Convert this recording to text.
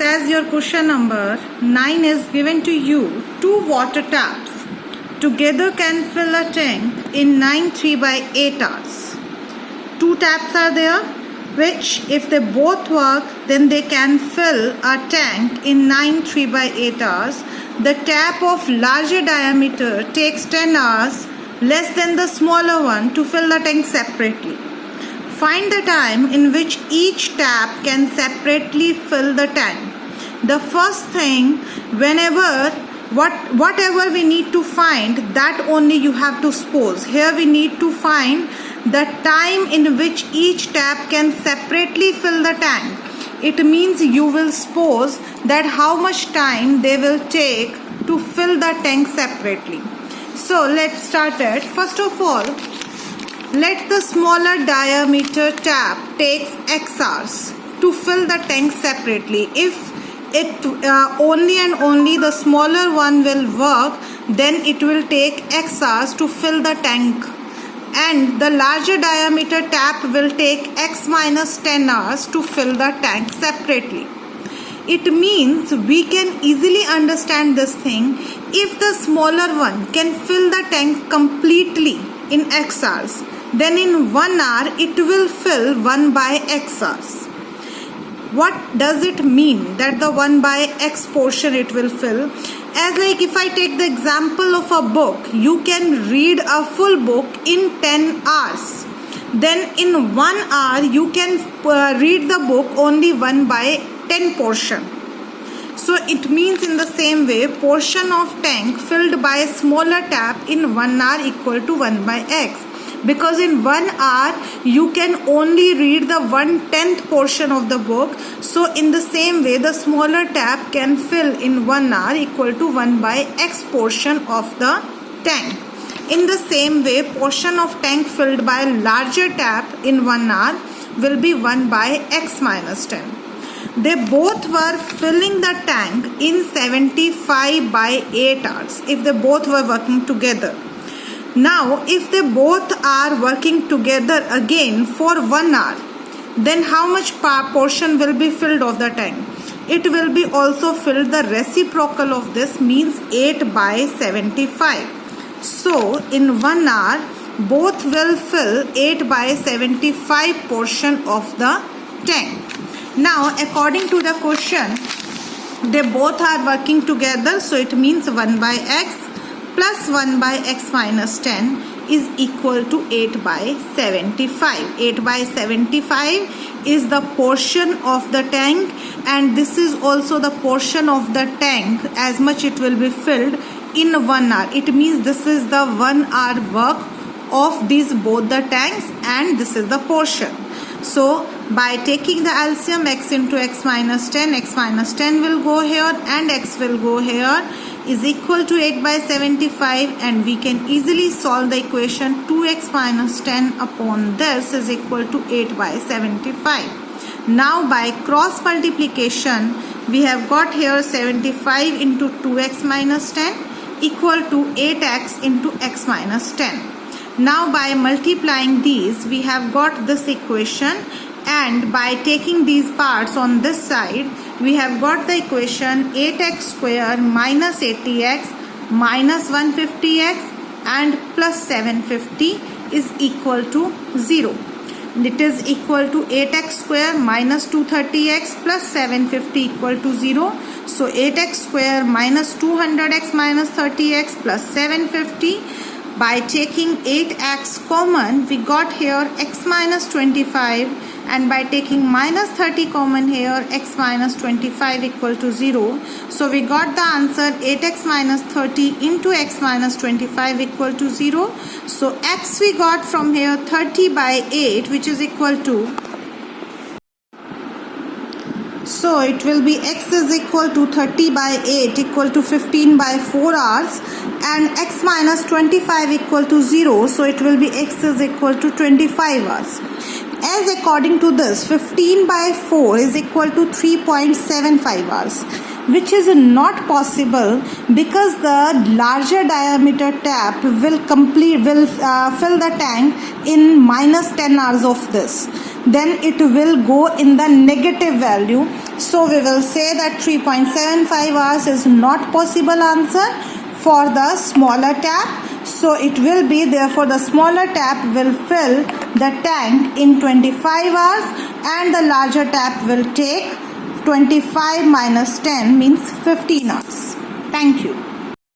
as your question number 9 is given to you, two water taps together can fill a tank in 9 3/8 hours. Two taps are there, which if they both work, then they can fill a tank in 9 3/8 hours. The tap of larger diameter takes 10 hours less than the smaller one to fill the tank separately. Find the time in which each tap can separately fill the tank. The first thing, whatever we need to find, that only you have to suppose. Here we need to find the time in which each tap can separately fill the tank. It means you will suppose that how much time they will take to fill the tank separately. So let's start it. First of all, let the smaller diameter tap takes x hours to fill the tank separately. If it only and only the smaller one will work, then it will take x hours to fill the tank, and the larger diameter tap will take x minus 10 hours to fill the tank separately. It means we can easily understand this thing. If the smaller one can fill the tank completely in x hours, then in 1 hour it will fill 1 by x hours. What does it mean that the 1 by x portion it will fill? As like if I take the example of a book, you can read a full book in 10 hours. Then in 1 hour you can read the book only 1 by 10 portion. So it means in the same way, portion of tank filled by a smaller tap in 1 hour equal to 1 by x. Because in 1 hour you can only read the 1/10th portion of the book. So in the same way, the smaller tap can fill in 1 hour equal to 1 by x portion of the tank. In the same way, portion of tank filled by larger tap in 1 hour will be 1 by x minus 10. They both were filling the tank in 75/8 hours if they both were working together. Now, if they both are working together again for 1 hour, then how much portion will be filled of the tank? It will be also filled the reciprocal of this, means 8 by 75. So, in 1 hour, both will fill 8 by 75 portion of the tank. Now, according to the question, they both are working together, so it means 1 by x plus 1 by x minus 10 is equal to 8 by 75. 8 by 75 is the portion of the tank, and this is also the portion of the tank as much it will be filled in 1 hour. It means this is the 1 hour work of these both the tanks, and this is the portion. So by taking the LCM, x into x minus 10 will go here and x will go here, is equal to 8 by 75, and we can easily solve the equation 2x minus 10 upon this is equal to 8 by 75. Now by cross multiplication, we have got here 75 into 2x minus 10 equal to 8x into x minus 10. Now by multiplying these, we have got this equation, and by taking these parts on this side, we have got the equation 8x square minus 80x minus 150x and plus 750 is equal to 0. It is equal to 8x square minus 230x plus 750 equal to 0. So 8x square minus 200x minus 30x plus 750. By taking 8x common, we got here x minus 25, and by taking minus 30 common here, x minus 25 equal to 0. So we got the answer 8x minus 30 into x minus 25 equal to 0. So x we got from here 30 by 8, which is equal to, so it will be x is equal to 30 by 8 equal to 15 by 4 hours, and x minus 25 equal to 0, so it will be x is equal to 25 hours. As according to this, 15 by 4 is equal to 3.75 hours. which is not possible because the larger diameter tap will fill the tank in minus 10 hours of this. Then it will go in the negative value. So we will say that 3.75 hours is not possible answer for the smaller tap. So it will be, therefore the smaller tap will fill the tank in 25 hours and the larger tap will take 25 minus 10 means 15 hours. Thank you.